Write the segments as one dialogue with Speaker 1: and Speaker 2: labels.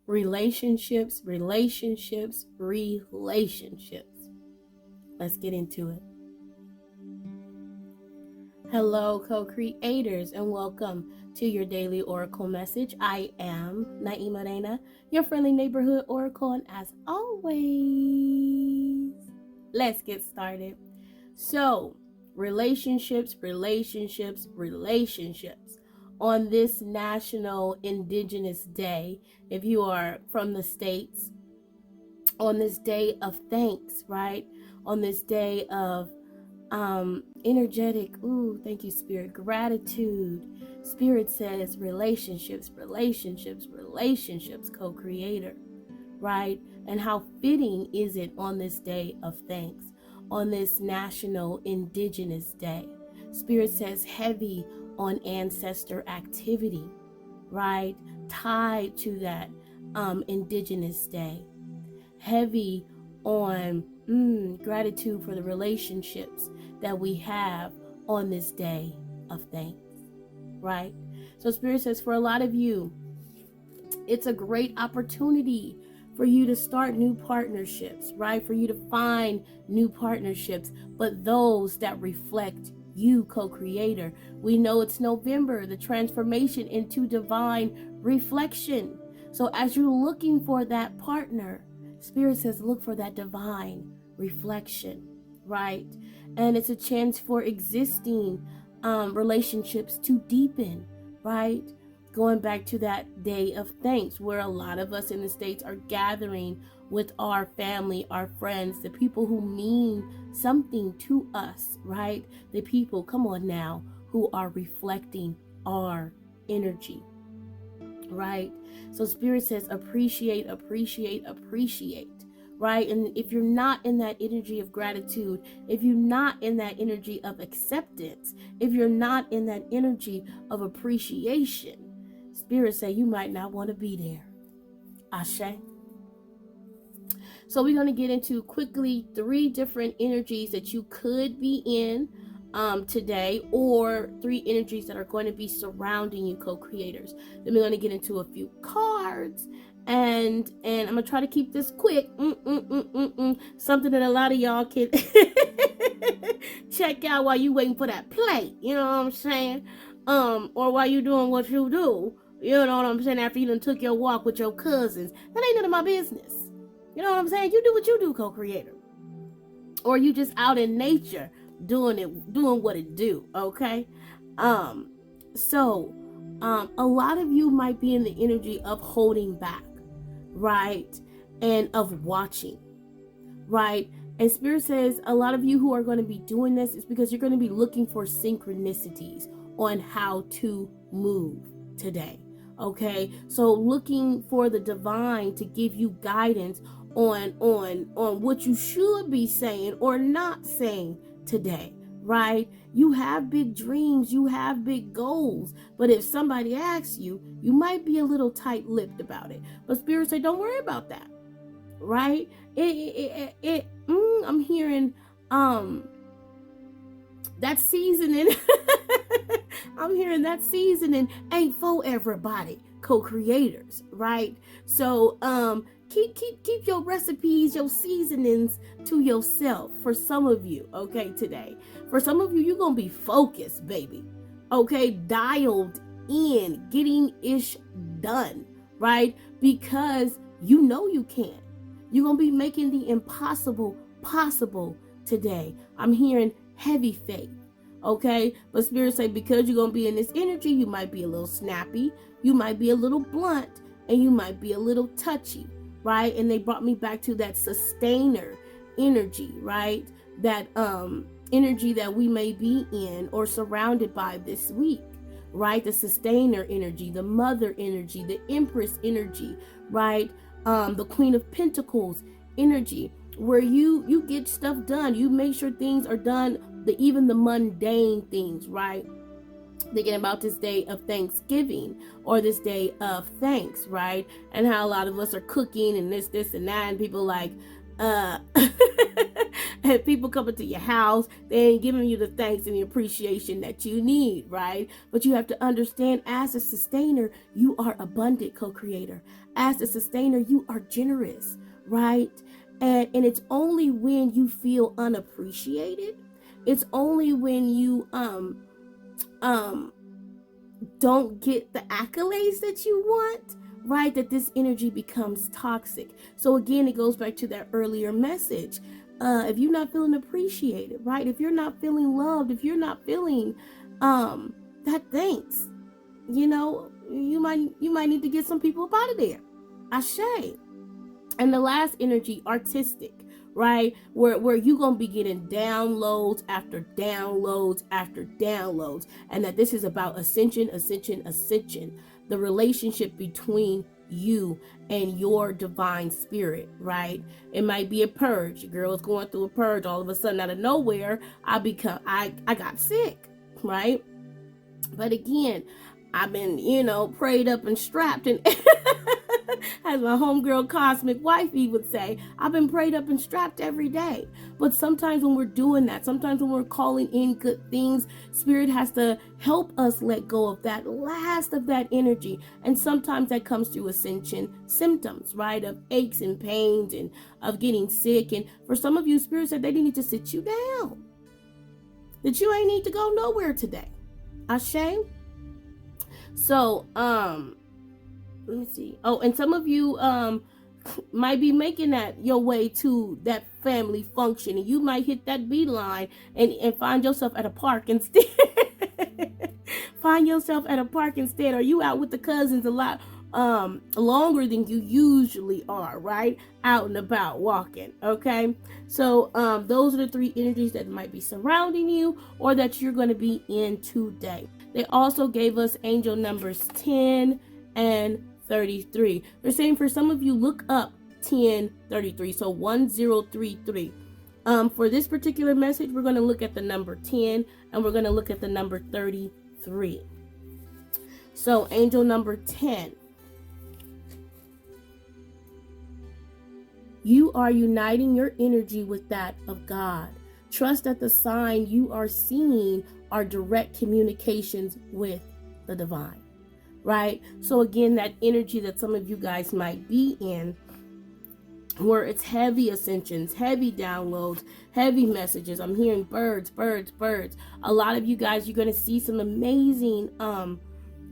Speaker 1: Relationships, relationships, relationships. Let's get into it. Hello, co-creators, and welcome to your daily oracle message. I am nyemareina, your friendly neighborhood oracle, and as always, let's get started. So, relationships, relationships, relationships. On this National Indigenous Day, if you are from the States, on this day of thanks, right? On this day of energetic, thank you, Spirit, gratitude. Spirit says relationships, relationships, relationships, co-creator, right? And how fitting is it on this day of thanks, on this National Indigenous Day? Spirit says heavy on ancestor activity, right? Tied to that Indigenous Day. Heavy on gratitude for the relationships that we have on this day of thanks, right? So Spirit says for a lot of you, it's a great opportunity for you to start new partnerships, right? For you to find new partnerships, but those that reflect you, co-creator. We know it's November, the transformation into divine reflection. So as you're looking for that partner, Spirit says look for that divine reflection, right? And it's a chance for existing relationships to deepen, right? Going back to that day of thanks, where a lot of us in the States are gathering with our family, our friends, the people who mean something to us, right? The people, come on now, who are reflecting our energy, right? So Spirit says appreciate, appreciate, appreciate, right? And if you're not in that energy of gratitude, if you're not in that energy of acceptance, if you're not in that energy of appreciation, Spirit say you might not want to be there. Ashe. So we're going to get into quickly 3 different energies that you could be in today, or 3 energies that are going to be surrounding you, co-creators. Then we're going to get into a few cards, and I'm going to try to keep this quick. Something that a lot of y'all can check out while you waiting for that plate, you know what I'm saying? Or while you doing what you do, you know what I'm saying, after you done took your walk with your cousins. That ain't none of my business. You know what I'm saying? You do what you do, co-creator. Or you just out in nature doing what it do, okay? So a lot of you might be in the energy of holding back, right? And of watching, right? And Spirit says a lot of you who are going to be doing this is because you're going to be looking for synchronicities on how to move today. Okay, so looking for the divine to give you guidance on what you should be saying or not saying today, right? You have big dreams, you have big goals, but if somebody asks you, you might be a little tight-lipped about it. But Spirit say, don't worry about that, right? I'm hearing that seasoning. I'm hearing that seasoning ain't for everybody, co-creators, right? So keep your recipes, your seasonings to yourself for some of you, okay, today. For some of you, you're gonna be focused, baby, okay, dialed in, getting ish done, right? Because you know you can. You're gonna be making the impossible possible today. I'm hearing heavy faith. Okay, but Spirit say because you're gonna be in this energy, you might be a little snappy, you might be a little blunt, and you might be a little touchy, right? And they brought me back to that sustainer energy, right? That energy that we may be in or surrounded by this week, right? The sustainer energy, the mother energy, the empress energy, right? The Queen of Pentacles energy, where you get stuff done, you make sure things are done, even the mundane things, right? Thinking about this day of Thanksgiving or this day of thanks, right? And how a lot of us are cooking and this and that, and people like, uh and people coming to your house, they ain't giving you the thanks and the appreciation that you need, right? But you have to understand, as a sustainer, you are abundant, co-creator. As a sustainer, you are generous, right? And it's only when you feel unappreciated, it's only when you don't get the accolades that you want, right, that this energy becomes toxic. So again, it goes back to that earlier message. If you're not feeling appreciated, right, if you're not feeling loved, if you're not feeling that thanks, you know, you might need to get some people up out of there. Ashe. And the last energy, artistic, right? Where you gonna be getting downloads after downloads after downloads. And that this is about ascension, ascension, ascension. The relationship between you and your divine spirit, right? It might be a purge. Your girl is going through a purge. All of a sudden, out of nowhere, I got sick, right? But again, I've been, prayed up and strapped, and as my homegirl cosmic wifey would say, I've been prayed up and strapped every day. But sometimes when we're doing that, sometimes when we're calling in good things, spirit has to help us let go of that last of that energy. And sometimes that comes through ascension symptoms, right? Of aches and pains and of getting sick. And for some of you, spirit said they need to sit you down. That you ain't need to go nowhere today. Ashe? So, let me see. Oh, and some of you might be making that your way to that family function, and you might hit that beeline and find yourself at a park instead. Find yourself at a park instead, or you out with the cousins a lot longer than you usually are, right? Out and about walking. Okay, so those are the three energies that might be surrounding you or that you're going to be in today. They also gave us angel numbers 10 and 33. They're saying for some of you, look up 1033, so 1033. For this particular message, we're going to look at the number 10 and we're going to look at the number 33. So angel number 10. You are uniting your energy with that of God. Trust that the sign you are seeing are direct communications with the divine. Right? So again, that energy that some of you guys might be in, where it's heavy ascensions, heavy downloads, heavy messages. I'm hearing birds, birds, birds. A lot of you guys, you're going to see some amazing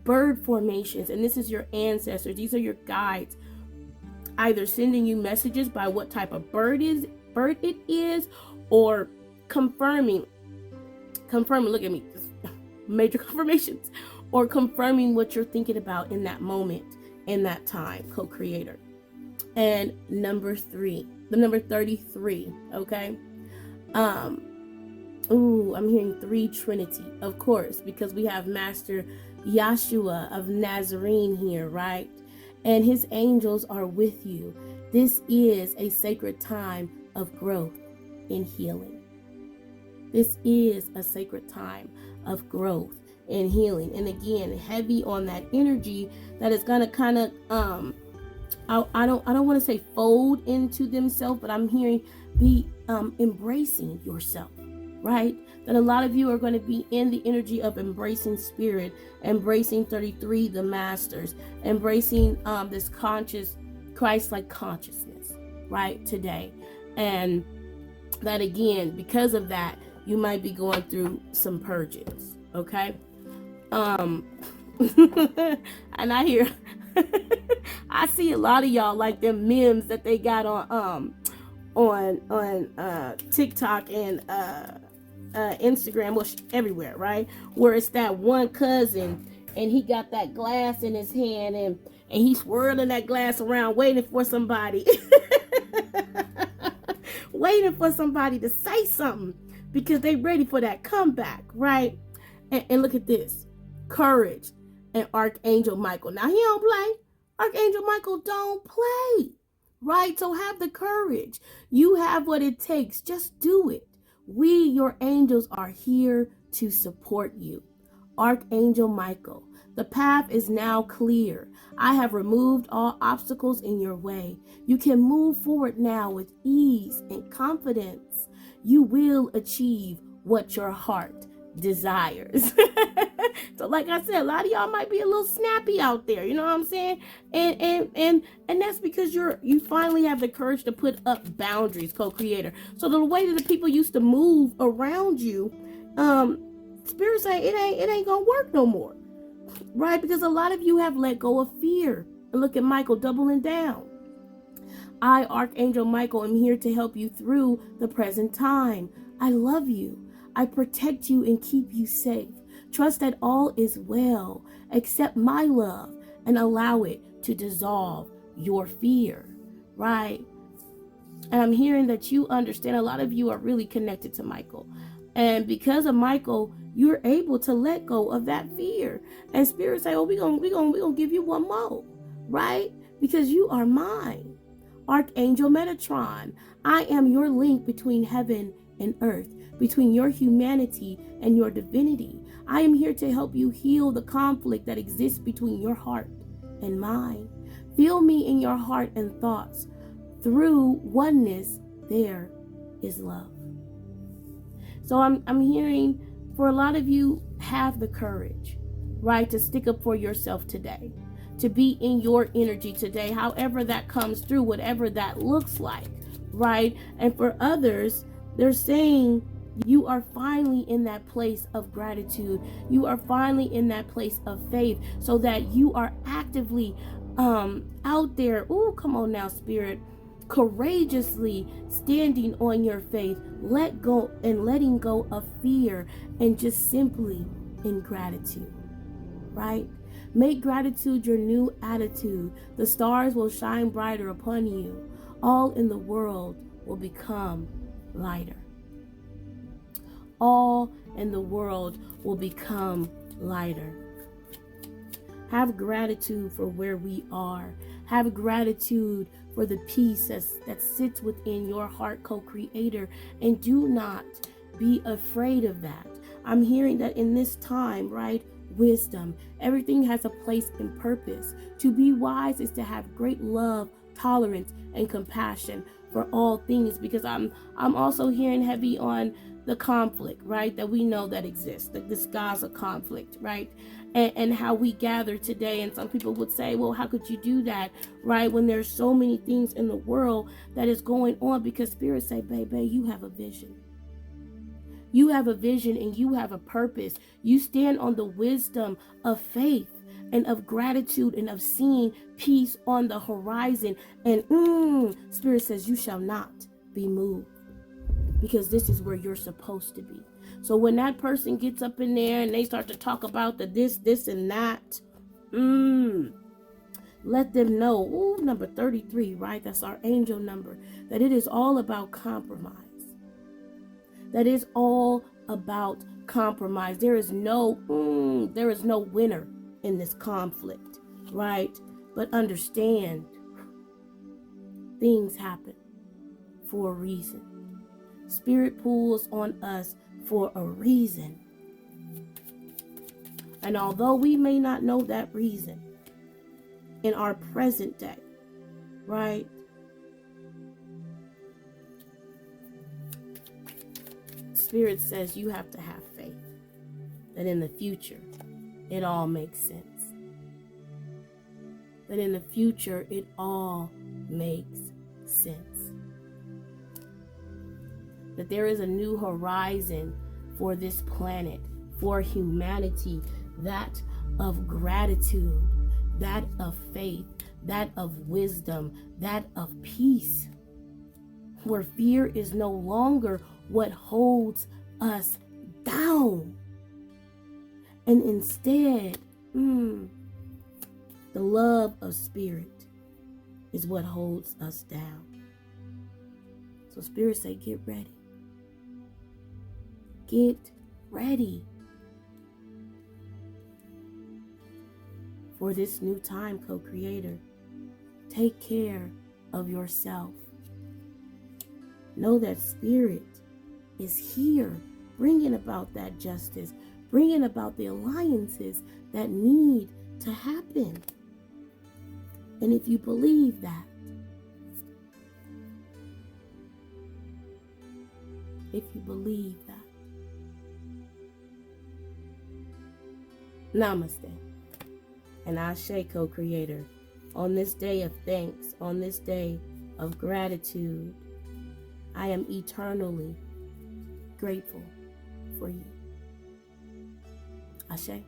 Speaker 1: bird formations. And this is your ancestors. These are your guides, either sending you messages by what type of bird it is, or confirming, look at me, major confirmations, or confirming what you're thinking about in that moment, in that time, co-creator. And number 3, the number 33, okay? I'm hearing 3 Trinity, of course, because we have Master Yeshua of Nazarene here, right? And his angels are with you. This is a sacred time of growth and healing. This is a sacred time of growth and healing. And again, heavy on that energy that is gonna kind of I don't want to say fold into themselves, but I'm hearing be embracing yourself, right? That a lot of you are going to be in the energy of embracing spirit, embracing 33, the masters, embracing this conscious Christ-like consciousness, right, today. And that again, because of that, you might be going through some purges, okay? And I hear I see a lot of y'all like them memes that they got on TikTok and Instagram, well, everywhere, right? Where it's that one cousin and he got that glass in his hand and he's swirling that glass around waiting for somebody waiting for somebody to say something because they ready for that comeback, right? And look at this, courage and Archangel Michael. Now he don't play. Archangel Michael don't play, right? So have the courage. You have what it takes. Just do it. We, your angels, are here to support you. Archangel Michael, The path is now clear. I have removed all obstacles in your way. You can move forward now with ease and confidence. You will achieve what your heart desires. So like I said, a lot of y'all might be a little snappy out there, you know what I'm saying? And that's because you finally have the courage to put up boundaries, co-creator. So the way that the people used to move around you, Spirit say it ain't gonna work no more. Right? Because a lot of you have let go of fear. And look at Michael doubling down. I, Archangel Michael, am here to help you through the present time. I love you. I protect you and keep you safe. Trust that all is well. Accept my love and allow it to dissolve your fear. Right? And I'm hearing that you understand. A lot of you are really connected to Michael. And because of Michael, you're able to let go of that fear. And Spirit say, oh, we gonna give you one more, right? Because you are mine. Archangel Metatron, I am your link between heaven and earth, between your humanity and your divinity. I am here to help you heal the conflict that exists between your heart and mine. Feel me in your heart and thoughts. Through oneness, there is love. So I'm hearing for a lot of you, have the courage, right, to stick up for yourself today, to be in your energy today, however that comes through, whatever that looks like, right? And for others, they're saying you are finally in that place of gratitude. You are finally in that place of faith, so that you are actively out there. Oh, come on now, Spirit. Courageously standing on your faith, let go and letting go of fear, and just simply in gratitude, right? Make gratitude your new attitude. The stars will shine brighter upon you. All in the world will become lighter. All in the world will become lighter. Have gratitude for where we are. Have gratitude for the peace that sits within your heart, co-creator. And do not be afraid of that. I'm hearing that in this time, right? Wisdom. Everything has a place and purpose. To be wise is to have great love, tolerance, and compassion for all things. Because I'm also hearing heavy on the conflict, right? That we know that exists. That this Gaza conflict, right? And how we gather today. And some people would say, well, how could you do that, right? When there's so many things in the world that is going on, because Spirit say, baby, you have a vision. You have a vision and you have a purpose. You stand on the wisdom of faith and of gratitude and of seeing peace on the horizon. And Spirit says, you shall not be moved, because this is where you're supposed to be. So when that person gets up in there and they start to talk about the this, and that, let them know, number 33, right? That's our angel number, that it is all about compromise. That is all about compromise. There is no winner in this conflict, right? But understand, things happen for a reason. Spirit pulls on us for a reason. And although we may not know that reason in our present day, right? Spirit says you have to have faith that in the future it all makes sense. That in the future it all makes sense. That there is a new horizon for this planet, for humanity, that of gratitude, that of faith, that of wisdom, that of peace, where fear is no longer what holds us down. And instead, the love of Spirit is what holds us down. So Spirit say, get ready. Get ready for this new time, co-creator. Take care of yourself. Know that Spirit is here, bringing about that justice, bringing about the alliances that need to happen. And if you believe that, Namaste and Ase, co-creator. On this day of thanks, on this day of gratitude, I am eternally grateful for you. Ashe.